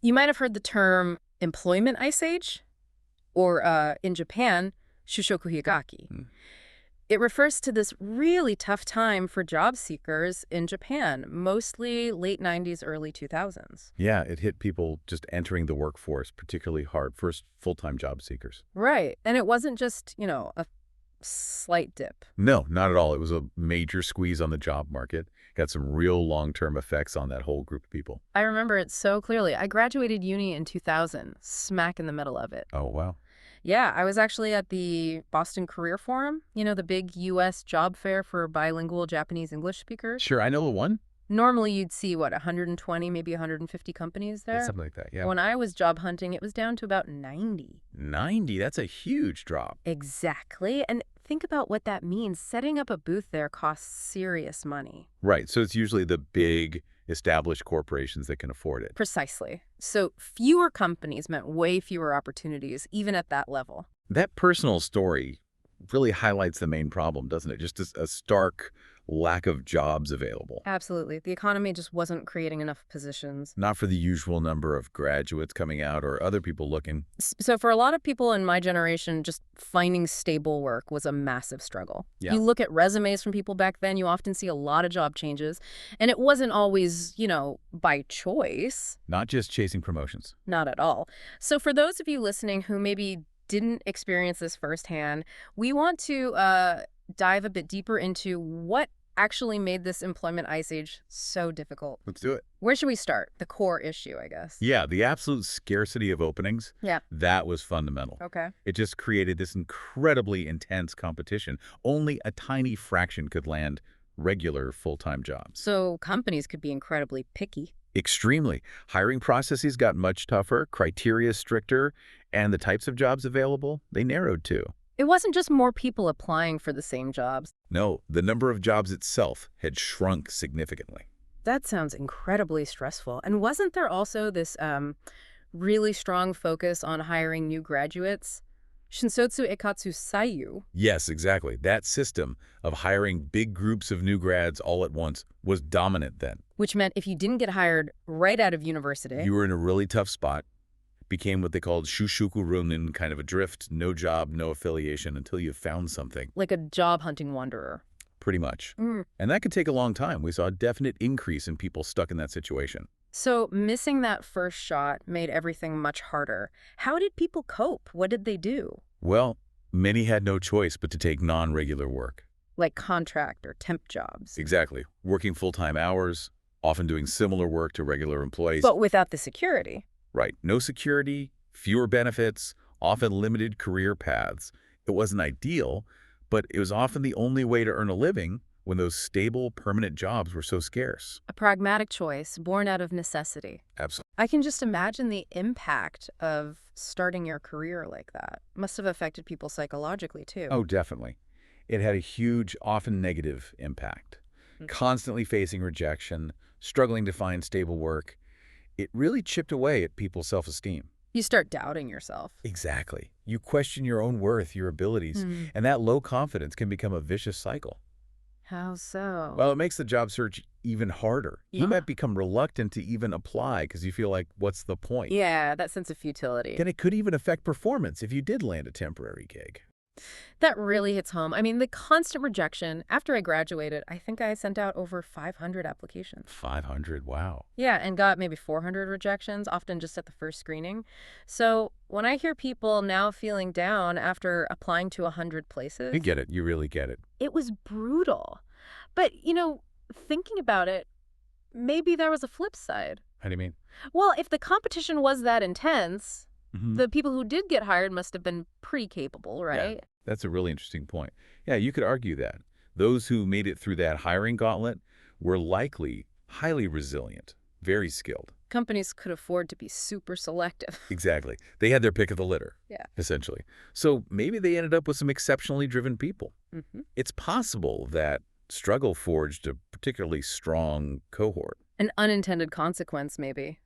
You might have heard the term employment ice age, or in Japan, shushoku higaki. Hmm. It refers to this really tough time for job seekers in Japan, mostly late 90s, early 2000s. Yeah, it hit people just entering the workforce particularly hard, first full-time job seekers. Right. And it wasn't just, a slight dip. No, not at all. It was a major squeeze on the job market. Got some real long-term effects on that whole group of people. I remember it so clearly. I graduated uni in 2000, smack in the middle of it. Oh, wow. Yeah, I was actually at the Boston Career Forum, the big U.S. job fair for bilingual Japanese English speakers. Sure, I know the one. Normally, you'd see, 120, maybe 150 companies Yeah, there. something like that, yeah. When I was job hunting, it was down to about 90. 90, that's a huge drop. Exactly. And think about what that means. Setting up a booth there costs serious money. Right, so it's usually the big established corporations that can afford it. Precisely. So fewer companies meant way fewer opportunities, even at that level. That personal story really highlights the main problem, doesn't it? Just a stark lack of jobs available. Absolutely. The economy just wasn't creating enough positions. Not for the usual number of graduates coming out or other people looking. So for a lot of people in my generation, just finding stable work was a massive struggle. Yeah. You look at resumes from people back then, you often see a lot of job changes. And it wasn't always, by choice. Not just chasing promotions. Not at all. So for those of you listening who maybe didn't experience this firsthand, we want to dive a bit deeper into what actually made this employment ice age so difficult. Let's do it. Where should we start? The core issue, I guess. Yeah, the absolute scarcity of openings, Yeah. that was fundamental. Okay. It just created this incredibly intense competition. Only a tiny fraction could land regular full-time jobs. So companies could be incredibly picky. Extremely. Hiring processes got much tougher, criteria stricter, and the types of jobs available, they narrowed too. It wasn't just more people applying for the same jobs. No, the number of jobs itself had shrunk significantly. That sounds incredibly stressful. And wasn't there also this really strong focus on hiring new graduates? Shinsotsu Ekatsu Sayu. Yes, exactly. That system of hiring big groups of new grads all at once was dominant then. Which meant if you didn't get hired right out of university, You were in a really tough spot, became what they called shushuku runin, kind of adrift, no job, no affiliation until you found something, like a job hunting wanderer. pretty much. Mm. And that could take a long time. We saw a definite increase in people stuck in that situation. So missing that first shot made everything much harder. How did people cope? What did they do? Well, many had no choice but to take non-regular work. Like contract or temp jobs. Exactly. Working full-time hours, often doing similar work to regular employees. But without the security. Right. No security, fewer benefits, often limited career paths. It wasn't ideal, but it was often the only way to earn a living when those stable, permanent jobs were so scarce. A pragmatic choice born out of necessity. Absolutely. I can just imagine the impact of starting your career like that. Must have affected people psychologically, too. Oh, definitely. It had a huge, often negative impact. Constantly facing rejection, struggling to find stable work. It really chipped away at people's self-esteem. You start doubting yourself. Exactly. You question your own worth, your abilities, and that low confidence can become a vicious cycle. How so? Well, it makes the job search even harder. Yeah. You might become reluctant to even apply because you feel like, what's the point? Yeah, that sense of futility. Then it could even affect performance if you did land a temporary gig. That really hits home. I mean, the constant rejection. After I graduated, I think I sent out over 500 applications. 500, wow. Yeah, and got maybe 400 rejections, often just at the first screening. So when I hear people now feeling down after applying to 100 places, You get it. You really get it. it was brutal. But, thinking about it, maybe there was a flip side. How do you mean? Well, if the competition was that intense, Mhm. the people who did get hired must have been pretty capable, right? That's a really interesting point. Yeah, you could argue that. Those who made it through that hiring gauntlet were likely highly resilient, very skilled. Companies could afford to be super selective. Exactly. They had their pick of the litter, Yeah. essentially. So maybe they ended up with some exceptionally driven people. Hmm. It's possible that struggle forged a particularly strong cohort. An unintended consequence, maybe.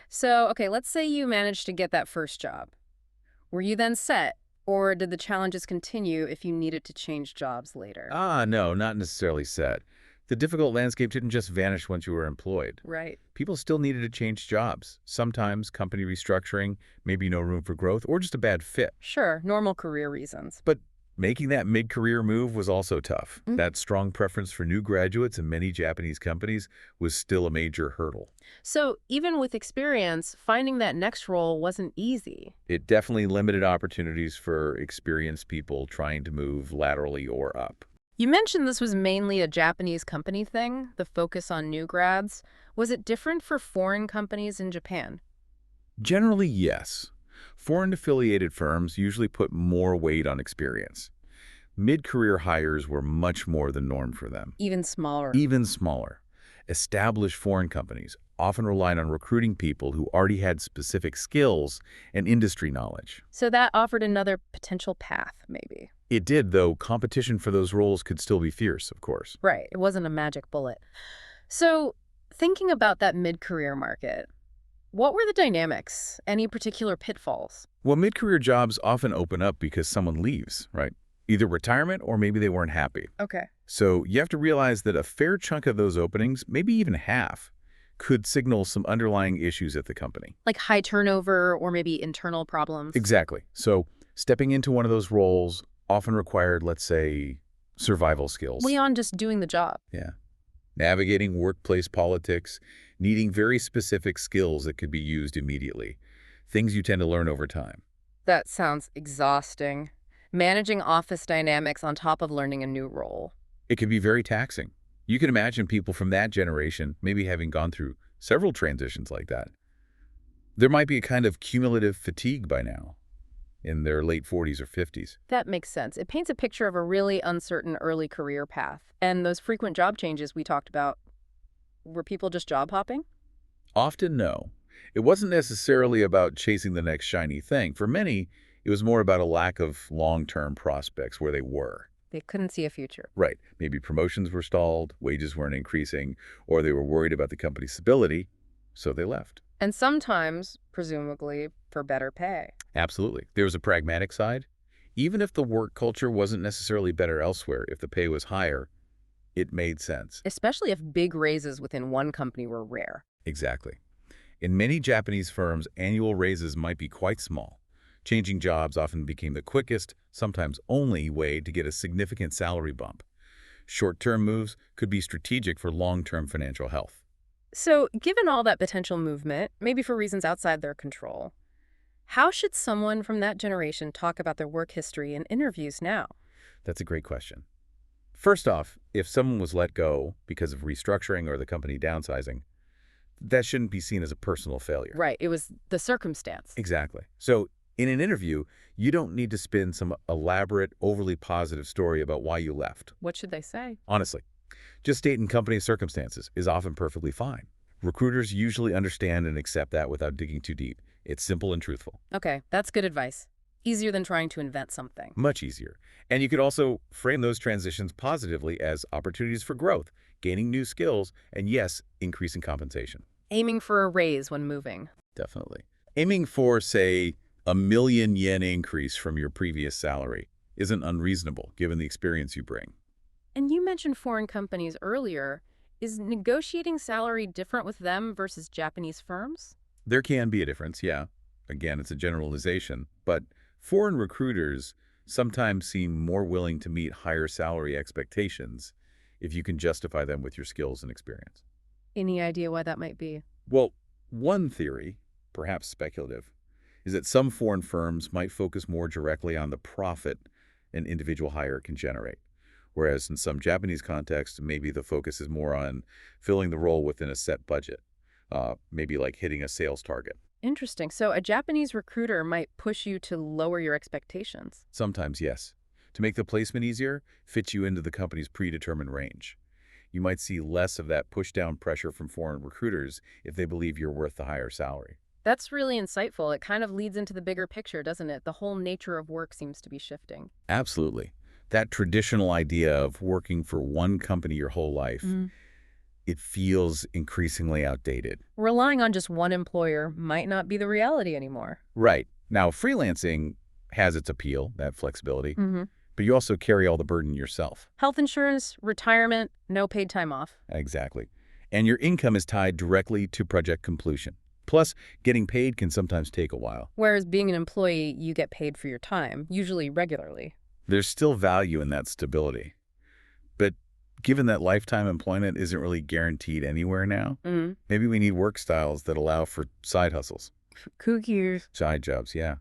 So, okay, let's say you managed to get that first job. Were you then set, or did the challenges continue if you needed to change jobs later? No, not necessarily set. The difficult landscape didn't just vanish once you were employed. Right. People still needed to change jobs. Sometimes company restructuring, maybe no room for growth, or just a bad fit. Sure, normal career reasons. But making that mid-career move was also tough. That strong preference for new graduates in many Japanese companies was still a major hurdle. So even with experience, finding that next role wasn't easy. It definitely limited opportunities for experienced people trying to move laterally or up. You mentioned this was mainly a Japanese company thing, the focus on new grads. Was it different for foreign companies in Japan? Generally, yes. Foreign-affiliated firms usually put more weight on experience. Mid-career hires were much more the norm for them. Even smaller. Even smaller. Established foreign companies often relied on recruiting people who already had specific skills and industry knowledge. So that offered another potential path, maybe. It did, though competition for those roles could still be fierce, of course. Right, it wasn't a magic bullet. So thinking about that mid-career market, what were the dynamics? Any particular pitfalls? Well, mid-career jobs often open up because someone leaves, right? Either retirement or maybe they weren't happy. Okay. So you have to realize that a fair chunk of those openings, maybe even half, could signal some underlying issues at the company. Like high turnover or maybe internal problems? Exactly. So stepping into one of those roles often required, let's say, survival skills. Beyond just doing the job. Yeah. Navigating workplace politics, needing very specific skills that could be used immediately. Things you tend to learn over time. That sounds exhausting. Managing office dynamics on top of learning a new role. It can be very taxing. You can imagine people from that generation maybe having gone through several transitions like that. There might be a kind of cumulative fatigue by now, in their late 40s or 50s. That makes sense. It paints a picture of a really uncertain early career path. And those frequent job changes we talked about, were people just job hopping? Often, no. It wasn't necessarily about chasing the next shiny thing. For many, it was more about a lack of long-term prospects where they were. They couldn't see a future. Right. Maybe promotions were stalled, wages weren't increasing, or they were worried about the company's stability, so they left. And sometimes, presumably, for better pay. Absolutely. There was a pragmatic side. Even if the work culture wasn't necessarily better elsewhere, if the pay was higher, it made sense. Especially if big raises within one company were rare. Exactly. In many Japanese firms, annual raises might be quite small. Changing jobs often became the quickest, sometimes only way to get a significant salary bump. Short-term moves could be strategic for long-term financial health. So, given all that potential movement, maybe for reasons outside their control, how should someone from that generation talk about their work history in interviews now? That's a great question. First off, if someone was let go because of restructuring or the company downsizing, that shouldn't be seen as a personal failure. Right, it was the circumstance. Exactly. So in an interview, you don't need to spin some elaborate, overly positive story about why you left. What should they say? Honestly, just stating company circumstances is often perfectly fine. Recruiters usually understand and accept that without digging too deep. It's simple and truthful. Okay, that's good advice. Easier than trying to invent something. Much easier. And you could also frame those transitions positively as opportunities for growth, gaining new skills, and yes, increasing compensation. Aiming for a raise when moving. Definitely. Aiming for, say, a 1,000,000 yen increase from your previous salary isn't unreasonable given the experience you bring. And you mentioned foreign companies earlier. Is negotiating salary different with them versus Japanese firms? There can be a difference, yeah. Again, it's a generalization, but foreign recruiters sometimes seem more willing to meet higher salary expectations if you can justify them with your skills and experience. Any idea why that might be? Well, one theory, perhaps speculative, is that some foreign firms might focus more directly on the profit an individual hire can generate, whereas in some Japanese contexts, maybe the focus is more on filling the role within a set budget, maybe like hitting a sales target. Interesting. So a Japanese recruiter might push you to lower your expectations. Sometimes, yes. To make the placement easier, fit you into the company's predetermined range. You might see less of that push-down pressure from foreign recruiters if they believe you're worth the higher salary. That's really insightful. It kind of leads into the bigger picture, doesn't it? The whole nature of work seems to be shifting. Absolutely. That traditional idea of working for one company your whole life, it feels increasingly outdated. Relying on just one employer might not be the reality anymore. Right. Now, freelancing has its appeal, that flexibility. But you also carry all the burden yourself. Health insurance, retirement, no paid time off. Exactly. And your income is tied directly to project completion. Plus, getting paid can sometimes take a while. Whereas being an employee, you get paid for your time, usually regularly. There's still value in that stability. But given that lifetime employment isn't really guaranteed anywhere now, Mm. maybe we need work styles that allow for side hustles. Cookies. Side jobs, yeah.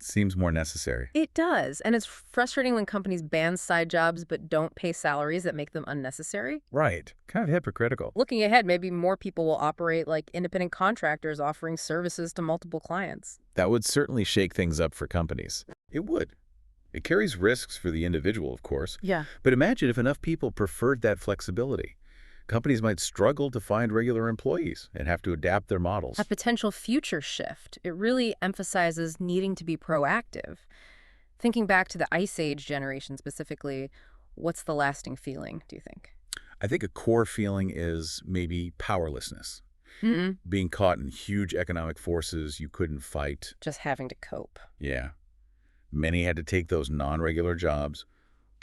Seems more necessary. It does. And it's frustrating when companies ban side jobs but don't pay salaries that make them unnecessary. Right. Kind of hypocritical. Looking ahead, maybe more people will operate like independent contractors offering services to multiple clients. That would certainly shake things up for companies. It would. It carries risks for the individual, of course. Yeah. But imagine if enough people preferred that flexibility. Companies might struggle to find regular employees and have to adapt their models. A potential future shift. It really emphasizes needing to be proactive. Thinking back to the Ice Age generation specifically, what's the lasting feeling, do you think? I think a core feeling is maybe powerlessness. Mm-mm. Being caught in huge economic forces you couldn't fight. Just having to cope. Yeah. Many had to take those non-regular jobs,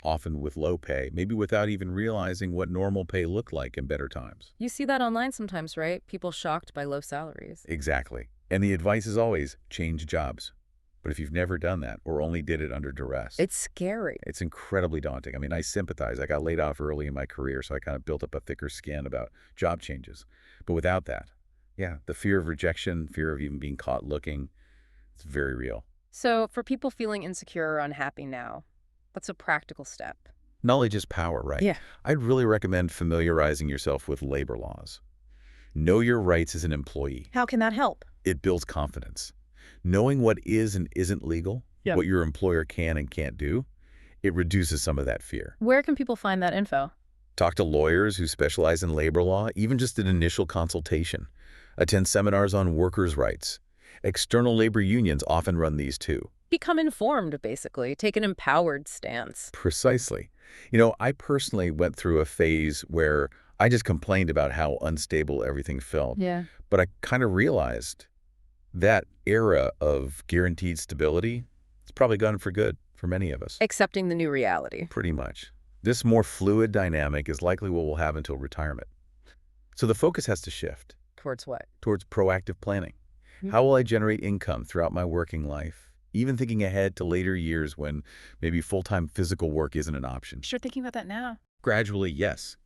often with low pay, maybe without even realizing what normal pay looked like in better times. You see that online sometimes, right? People shocked by low salaries. Exactly. And the advice is always change jobs. But if you've never done that or only did it under duress, It's scary. it's incredibly daunting. I mean, I sympathize. I got laid off early in my career, so I kind of built up a thicker skin about job changes. But without that, yeah, the fear of rejection, fear of even being caught looking, it's very real. So for people feeling insecure or unhappy now, what's a practical step? Knowledge is power, right? Yeah. I'd really recommend familiarizing yourself with labor laws. Know your rights as an employee. How can that help? It builds confidence. Knowing what is and isn't legal, Yeah. what your employer can and can't do, it reduces some of that fear. Where can people find that info? Talk to lawyers who specialize in labor law, even just an initial consultation. Attend seminars on workers' rights. External labor unions often run these too. Become informed, basically. Take an empowered stance. Precisely. You know, I personally went through a phase where I just complained about how unstable everything felt. Yeah. But I kind of realized that era of guaranteed stability, it's probably gone for good for many of us. Accepting the new reality. Pretty much. This more fluid dynamic is likely what we'll have until retirement. So the focus has to shift Towards what? towards proactive planning. Mhm. How will I generate income throughout my working life? Even thinking ahead to later years when maybe full-time physical work isn't an option. Sure, thinking about that now. Gradually, yes.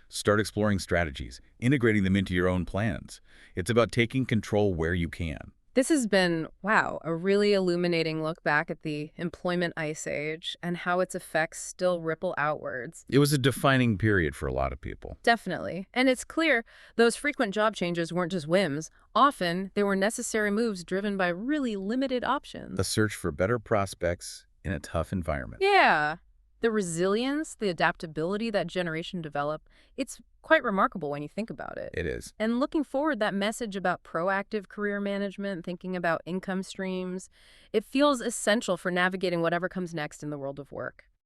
Start exploring strategies, integrating them into your own plans. It's about taking control where you can. This has been, wow, a really illuminating look back at the employment ice age and how its effects still ripple outwards. It was a defining period for a lot of people. Definitely. And it's clear those frequent job changes weren't just whims. Often, they were necessary moves driven by really limited options. A search for better prospects in a tough environment. Yeah. The resilience, the adaptability that generation developed, it's quite remarkable when you think about it. It is. And looking forward, that message about proactive career management, thinking about income streams, it feels essential for navigating whatever comes next in the world of work.